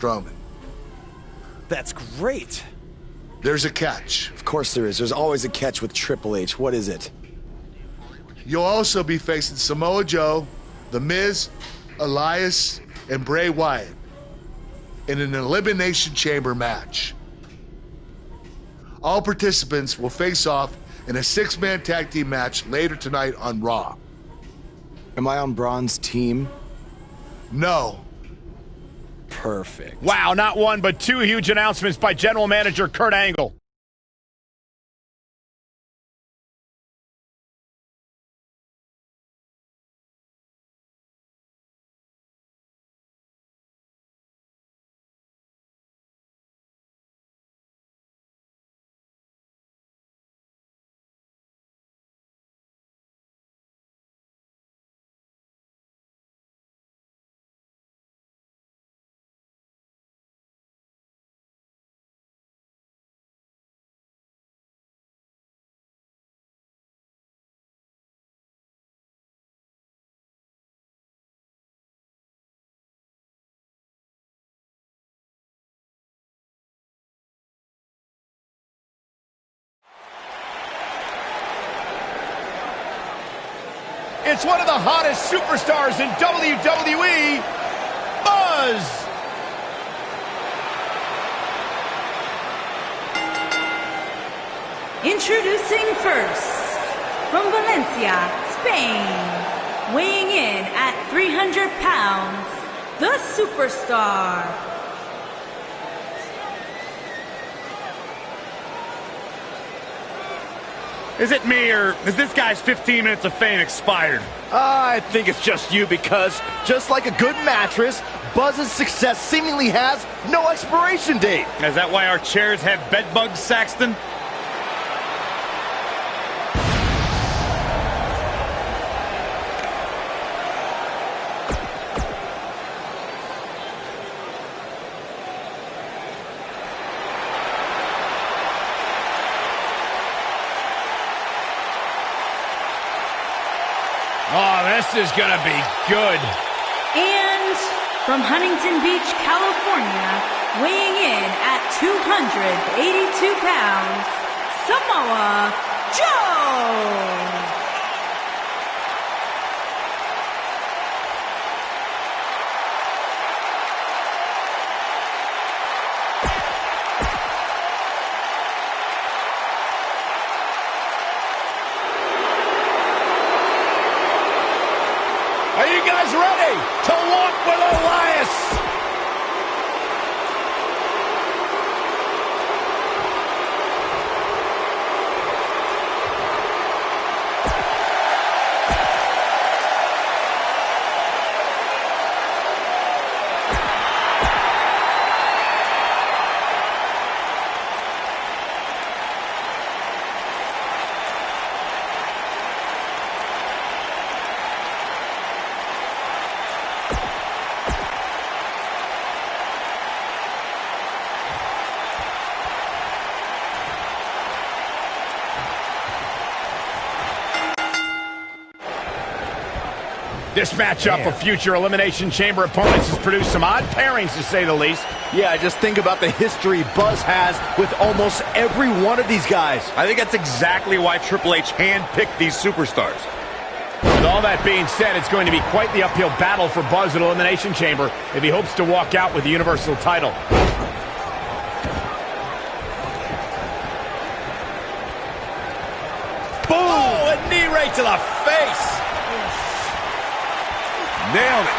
Strowman. That's great. There's a catch. Of course there is. There's always a catch with Triple H. What is it? You'll also be facing Samoa Joe, The Miz, Elias, and Bray Wyatt in an Elimination Chamber match. All participants will face off in a 6-man tag team match later tonight on Raw. Am I on Braun's team? No. Perfect. Wow, not one, but two huge announcements by General Manager Kurt Angle. It's one of the hottest superstars in WWE, Buzz! Introducing first, from Valencia, Spain, weighing in at 300 pounds, the superstar. Is it me, or is this guy's 15 minutes of fame expired? I think it's just you, because just like a good mattress, Buzz's success seemingly has no expiration date. Is that why our chairs have bed bugs, Saxton? Oh, this is gonna be good. And from Huntington Beach, California, weighing in at 282 pounds, Samoa Joe! Are you guys ready to walk with Elias? This matchup of future Elimination Chamber opponents has produced some odd pairings, to say the least. Yeah, just think about the history Buzz has with almost every one of these guys. I think that's exactly why Triple H handpicked these superstars. With all that being said, it's going to be quite the uphill battle for Buzz at Elimination Chamber if he hopes to walk out with the Universal title. Boom! Oh, a knee right to the face! Nailed it.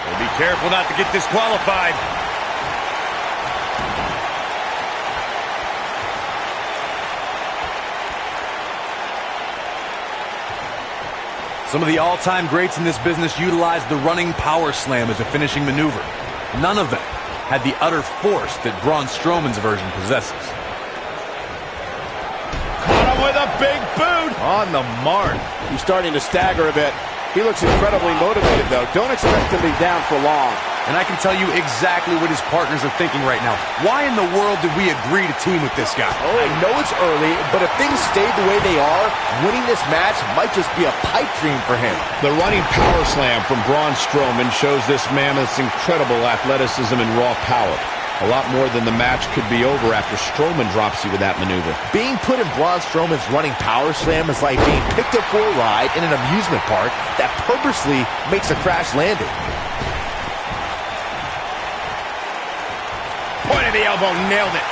Well, be careful not to get disqualified. Some of the all-time greats in this business utilized the running power slam as a finishing maneuver. None of them had the utter force that Braun Strowman's version possesses. Caught him with a big boot. On the mark. He's starting to stagger a bit. He looks incredibly motivated, though. Don't expect him to be down for long. And I can tell you exactly what his partners are thinking right now. Why in the world did we agree to team with this guy? I know it's early, but if things stayed the way they are, winning this match might just be a pipe dream for him. The running power slam from Braun Strowman shows this mammoth's incredible athleticism and raw power. A lot more than the match could be over after Strowman drops you with that maneuver. Being put in Braun Strowman's running power slam is like being picked up for a ride in an amusement park that purposely makes a crash landing. Point of the elbow, nailed it.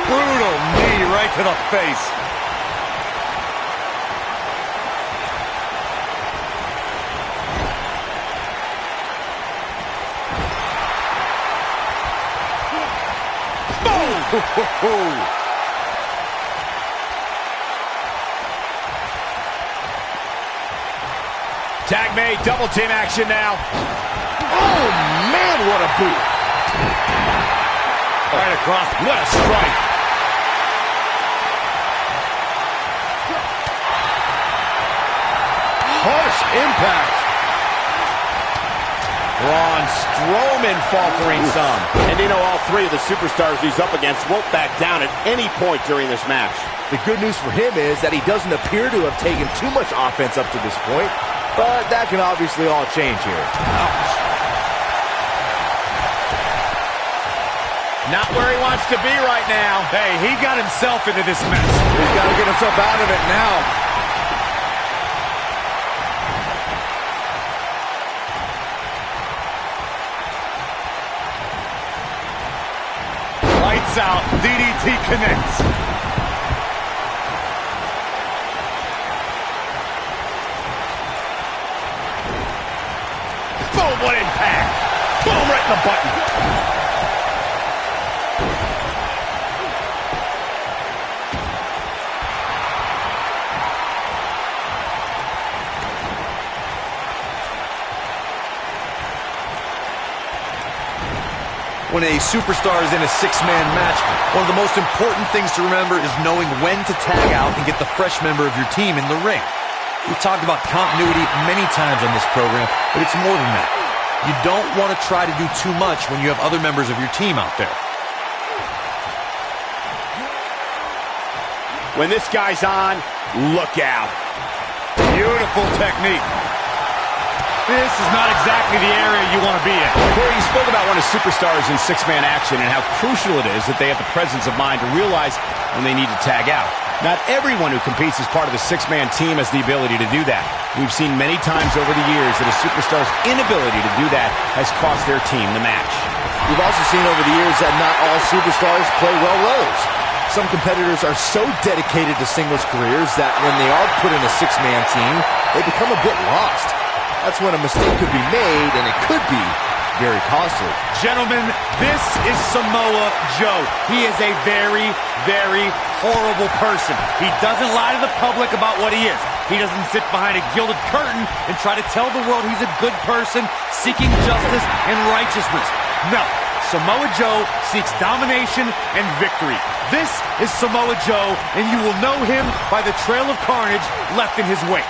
Brutal knee right to the face. Boom! Tag made, double team action now. Oh, man, what a boot. Right across, what a strike. Harsh impact. Braun Strowman faltering some. And you know, all three of the superstars he's up against won't back down at any point during this match. The good news for him is that he doesn't appear to have taken too much offense up to this point. But that can obviously all change here. Ouch. Not where he wants to be right now. Hey, he got himself into this mess. He's got to get himself out of it now. Lights out. DDT connects. Boom, what impact. Boom, right in the button. When a superstar is in a six-man match, one of the most important things to remember is knowing when to tag out and get the fresh member of your team in the ring. We've talked about continuity many times on this program, but it's more than that. You don't want to try to do too much when you have other members of your team out there. When this guy's on, look out. Beautiful technique. This is not exactly the area you want to be in. Corey, you spoke about one of superstars in six-man action and how crucial it is that they have the presence of mind to realize when they need to tag out. Not everyone who competes as part of the six-man team has the ability to do that. We've seen many times over the years that a superstar's inability to do that has cost their team the match. We've also seen over the years that not all superstars play well roles. Some competitors are so dedicated to singles careers that when they are put in a six-man team, they become a bit lost. That's when a mistake could be made, and it could be very costly. Gentlemen, this is Samoa Joe. He is a very, very horrible person. He doesn't lie to the public about what he is. He doesn't sit behind a gilded curtain and try to tell the world he's a good person seeking justice and righteousness. No, Samoa Joe seeks domination and victory. This is Samoa Joe, and you will know him by the trail of carnage left in his wake.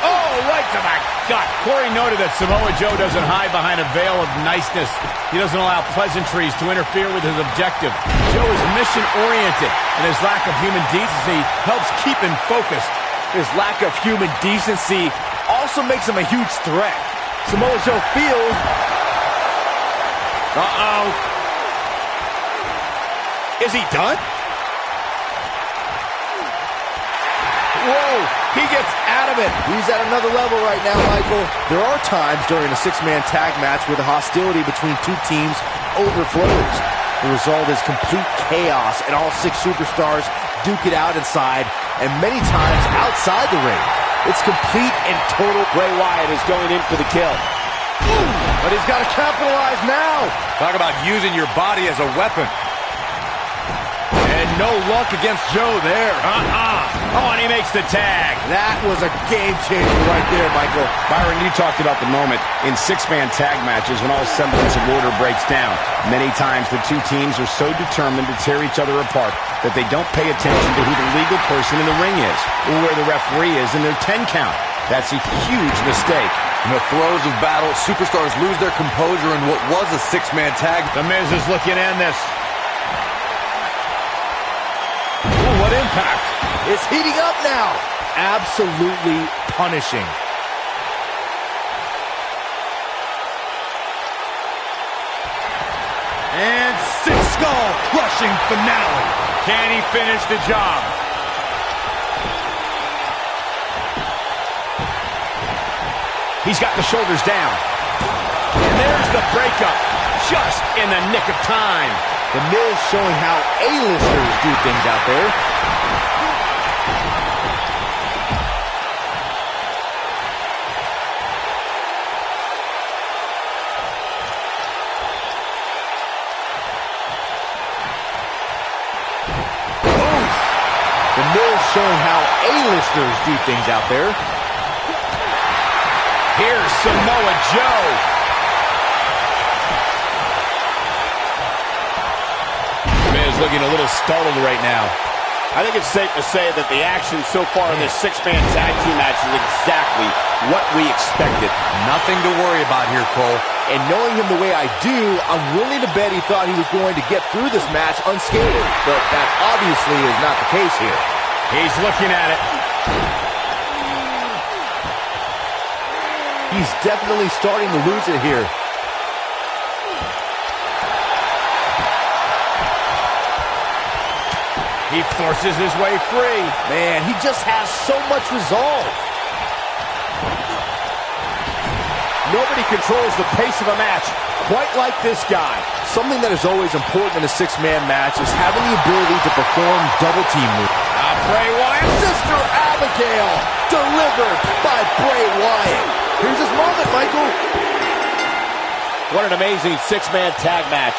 Oh, right to the gut. Corey noted that Samoa Joe doesn't hide behind a veil of niceness. He doesn't allow pleasantries to interfere with his objective. Joe is mission-oriented, and his lack of human decency helps keep him focused. His lack of human decency also makes him a huge threat. Samoa Joe feels... Uh-oh. Is he done? Whoa, he gets out of it. He's at another level right now, Michael. There are times during a six-man tag match where the hostility between two teams overflows. The result is complete chaos, and all six superstars duke it out inside, and many times outside the ring. It's complete and total. Bray Wyatt is going in for the kill. Ooh, but he's got to capitalize now. Talk about using your body as a weapon. And no luck against Joe there. Oh, and he makes the tag. That was a game changer right there, Michael. Byron, you talked about the moment in six-man tag matches when all semblance of order breaks down. Many times the two teams are so determined to tear each other apart that they don't pay attention to who the legal person in the ring is or where the referee is in their 10 count. That's a huge mistake. In the throes of battle, superstars lose their composure in what was a six-man tag. The Miz is looking to end this. Ooh, what impact. It's heating up now. Absolutely punishing. And six skull crushing finale. Can he finish the job? He's got the shoulders down. And there's the breakup, just in the nick of time. The Miz showing how A-listers do things out there. The Miz showing how A-listers do things out there. Here's Samoa Joe. Miz looking a little startled right now. I think it's safe to say that the action so far in this six-man tag team match is exactly what we expected. Nothing to worry about here, Cole. And knowing him the way I do, I'm willing to bet he thought he was going to get through this match unscathed. But that obviously is not the case here. He's looking at it. He's definitely starting to lose it here. He forces his way free. Man, he just has so much resolve. Nobody controls the pace of a match quite like this guy. Something that is always important in a six-man match is having the ability to perform double-team moves. Bray Wyatt. Sister Abigail, delivered by Bray Wyatt. Here's his moment, Michael. What an amazing six-man tag match.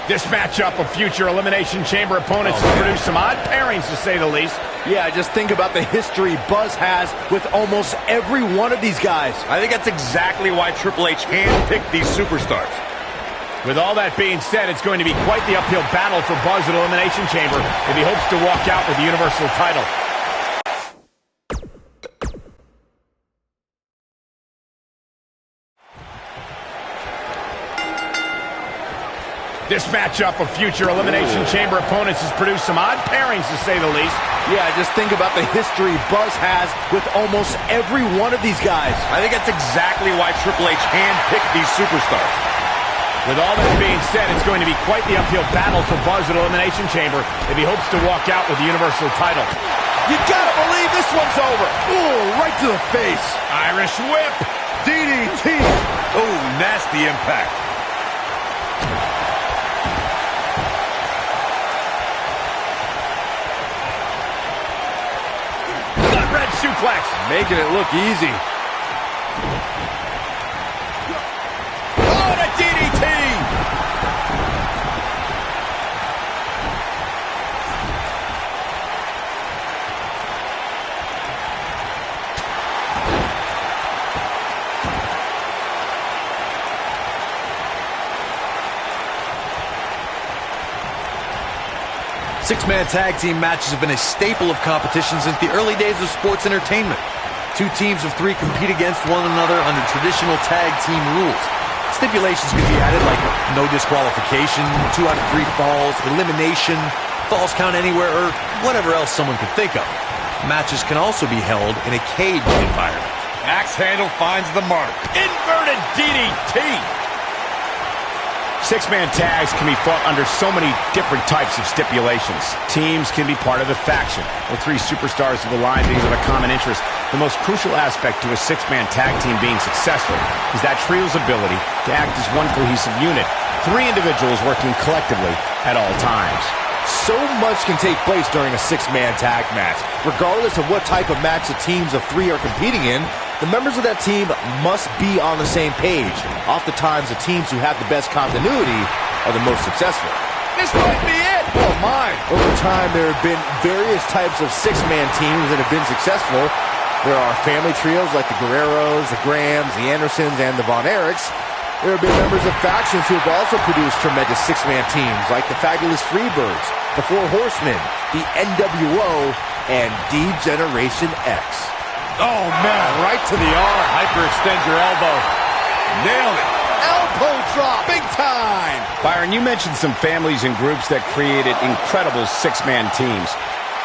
This matchup of future Elimination Chamber opponents has produced some odd pairings, to say the least. Yeah, just think about the history Buzz has with almost every one of these guys. I think that's exactly why Triple H handpicked these superstars. With all that being said, it's going to be quite the uphill battle for Buzz at Elimination Chamber if he hopes to walk out with the Universal title. This matchup of future Elimination Chamber opponents has produced some odd pairings, to say the least. Yeah, just think about the history Buzz has with almost every one of these guys. I think that's exactly why Triple H handpicked these superstars. With all that being said, it's going to be quite the uphill battle for Buzz at Elimination Chamber if he hopes to walk out with the Universal title. You gotta believe this one's over. Ooh, right to the face. Irish whip. DDT. Oh, nasty impact. Red suplex. Making it look easy. Oh, the DDT. Six-man tag team matches have been a staple of competition since the early days of sports entertainment. Two teams of three compete against one another under traditional tag team rules. Stipulations can be added like no disqualification, 2 out of 3 falls, elimination, falls count anywhere, or whatever else someone could think of. Matches can also be held in a caged environment. Axe handle finds the mark. Inverted DDT. Six-man tags can be fought under so many different types of stipulations. Teams can be part of a faction, or 3 superstars have aligned because of a common interest. The most crucial aspect to a six-man tag team being successful is that trio's ability to act as one cohesive unit. 3 individuals working collectively at all times. So much can take place during a six-man tag match. Regardless of what type of match the teams of three are competing in, the members of that team must be on the same page. Oftentimes, the teams who have the best continuity are the most successful. This might be it. Oh, my. Over time, there have been various types of six-man teams that have been successful. There are family trios like the Guerreros, the Grahams, the Andersons, and the Von Erichs. There have been members of factions who have also produced tremendous six-man teams like the Fabulous Freebirds, the Four Horsemen, the NWO, and D-Generation X. Oh, man, right to the arm. Hyperextend your elbow. Nailed it. Elbow drop, big time! Byron, you mentioned some families and groups that created incredible six-man teams.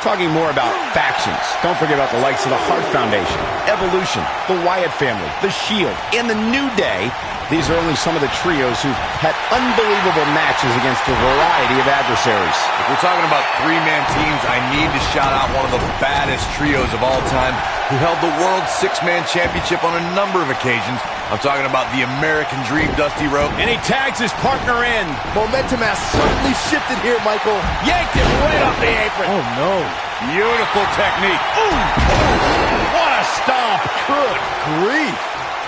Talking more about factions, don't forget about the likes of the Hart Foundation, Evolution, the Wyatt family, the Shield, and the New Day. These are only some of the trios who had unbelievable matches against a variety of adversaries. If we're talking about three-man teams, I need to shout out one of the baddest trios of all time who held the World Six-Man Championship on a number of occasions. I'm talking about the American Dream, Dusty Rhodes. And he tags his partner in. Momentum has certainly shifted here, Michael. Yanked him right off the apron. Oh, no. Beautiful technique. Ooh, what a stomp. Good grief.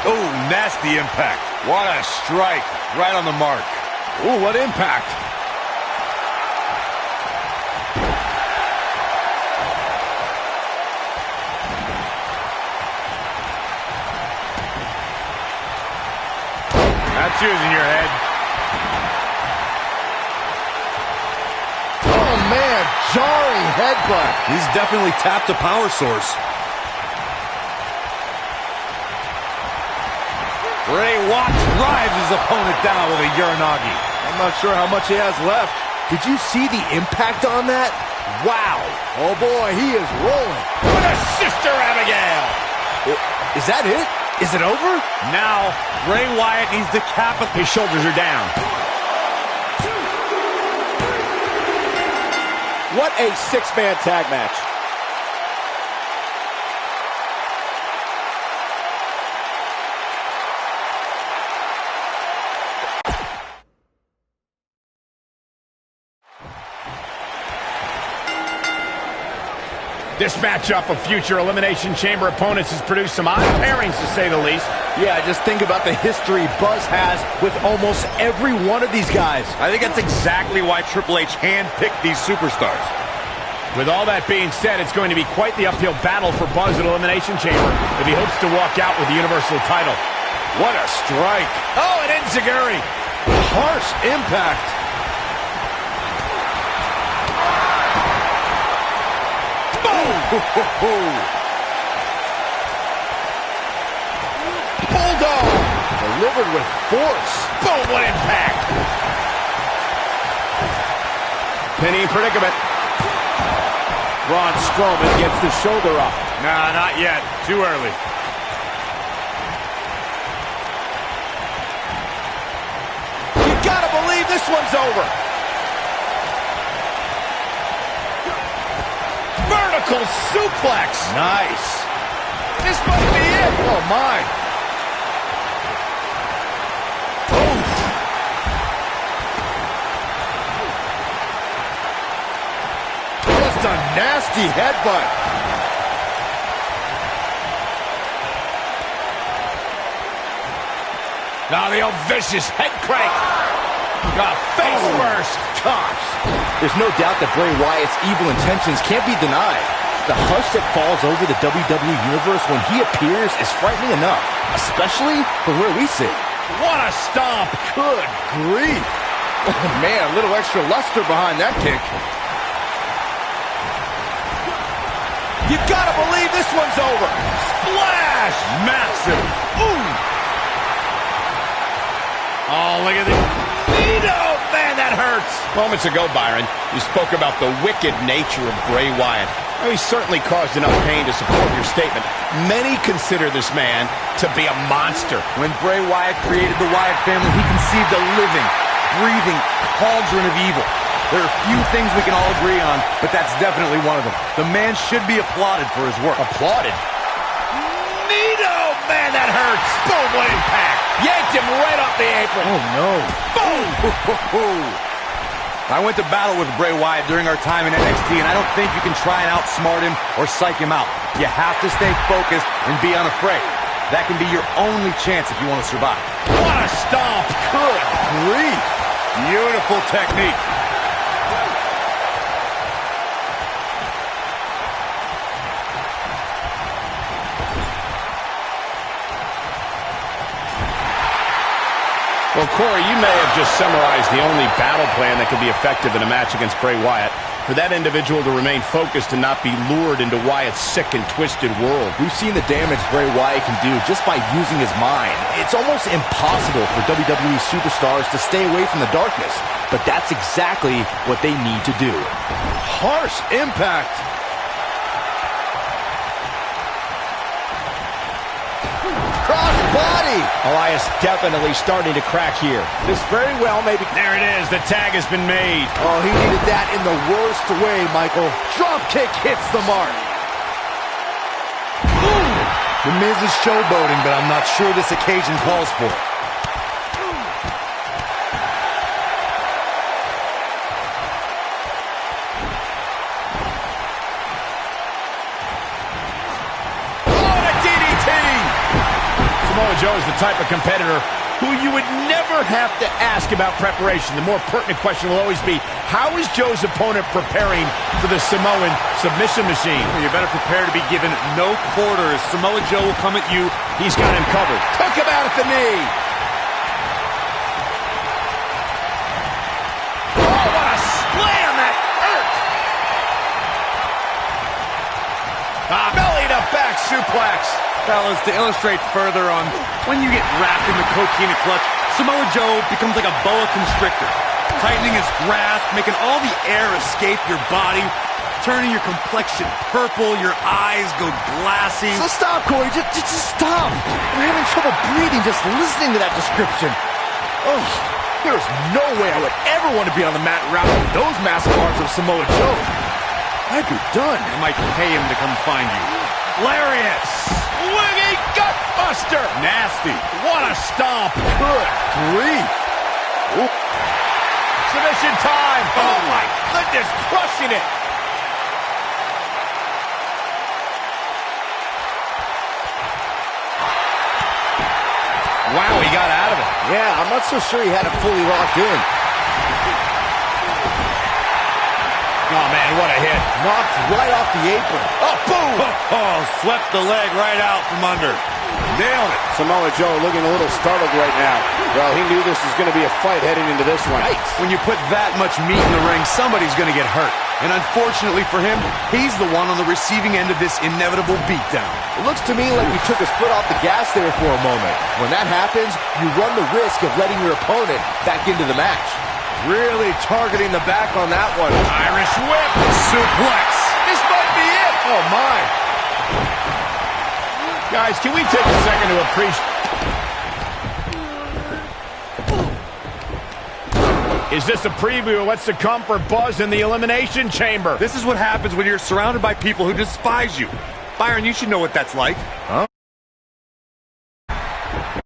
Ooh, nasty impact. What a strike. Right on the mark. Ooh, what impact. That's using your head. Oh, man, jarring headbutt. He's definitely tapped a power source. Bray Wyatt drives his opponent down with a Uranagi. I'm not sure how much he has left. Did you see the impact on that? Wow. Oh, boy, he is rolling. What a Sister Abigail. Is that it? Is it over? Now, Bray Wyatt needs to cap it. His shoulders are down. What a six-man tag match. This matchup of future Elimination Chamber opponents has produced some odd pairings, to say the least. Yeah, just think about the history Buzz has with almost every one of these guys. I think that's exactly why Triple H handpicked these superstars. With all that being said, it's going to be quite the uphill battle for Buzz at Elimination Chamber if he hopes to walk out with the Universal title. What a strike. Oh, and enziguri. Harsh impact. Bulldog! Delivered with force. Boom, what impact! Pinning predicament. Braun Strowman gets the shoulder up. Nah, not yet. Too early. You gotta believe this one's over. Vertical suplex. Nice. This might be it. Oh, my. Just a nasty headbutt. Now the old vicious head crank. Face first. Gosh. There's no doubt that Bray Wyatt's evil intentions can't be denied. The hush that falls over the WWE Universe when he appears is frightening enough, especially from where we sit. What a stomp. Good grief. Oh, man, a little extra luster behind that kick. You gotta believe this one's over. Splash. Massive. Ooh. Oh, look at this. Oh, man, that hurts. Moments ago, Byron, you spoke about the wicked nature of Bray Wyatt. Now, he certainly caused enough pain to support your statement. Many consider this man to be a monster. When Bray Wyatt created the Wyatt family, he conceived a living, breathing cauldron of evil. There are few things we can all agree on, but that's definitely one of them. The man should be applauded for his work. Applauded? Man, that hurts. Boom, what impact. Yanked him right off the apron. Oh, no. Boom. I went to battle with Bray Wyatt during our time in NXT, and I don't think you can try and outsmart him or psych him out. You have to stay focused and be unafraid. That can be your only chance if you want to survive. What a stomp! Good grief! Beautiful technique. Well, Corey, you may have just summarized the only battle plan that could be effective in a match against Bray Wyatt. For that individual to remain focused and not be lured into Wyatt's sick and twisted world. We've seen the damage Bray Wyatt can do just by using his mind. It's almost impossible for WWE superstars to stay away from the darkness, but that's exactly what they need to do. Harsh impact. Crossbody! Elias definitely starting to crack here. This very well may be... There it is. The tag has been made. Oh, he needed that in the worst way, Michael. Drop kick hits the mark. Ooh. The Miz is showboating, but I'm not sure this occasion calls for it. Samoa Joe is the type of competitor who you would never have to ask about preparation. The more pertinent question will always be, how is Joe's opponent preparing for the Samoan submission machine? Well, you better prepare to be given no quarters. Samoa Joe will come at you. He's got him covered. Took him out at the knee. Oh, what a slam! That hurt! Belly to back suplex. Fellas, to illustrate further on when you get wrapped in the coquina clutch, Samoa Joe becomes like a boa constrictor, tightening his grasp, making all the air escape your body, turning your complexion purple, your eyes go glassy. So stop, Corey. Just stop. I'm having trouble breathing just listening to that description. Oh, there's no way I would ever want to be on the mat wrapped with those massive arms of Samoa Joe. I'd be done. I might pay him to come find you. Lariat! Swinging gutbuster! Nasty. What a stomp! Good grief! Ooh. Submission time! Oh my goodness, crushing it! Wow, he got out of it. Yeah, I'm not so sure he had it fully locked in. Oh, man, what a hit. Knocked right off the apron. Oh, boom! Oh, swept the leg right out from under. Nailed it. Samoa Joe looking a little startled right now. Well, he knew this was going to be a fight heading into this one. Nice. When you put that much meat in the ring, somebody's going to get hurt. And unfortunately for him, he's the one on the receiving end of this inevitable beatdown. It looks to me like he took his foot off the gas there for a moment. When that happens, you run the risk of letting your opponent back into the match. Really targeting the back on that one. Irish whip. Suplex. This might be it. Oh, my. Guys, can we take a second to appreciate... Is this a preview of what's to come for Buzz in the Elimination Chamber? This is what happens when you're surrounded by people who despise you. Byron, you should know what that's like. Huh?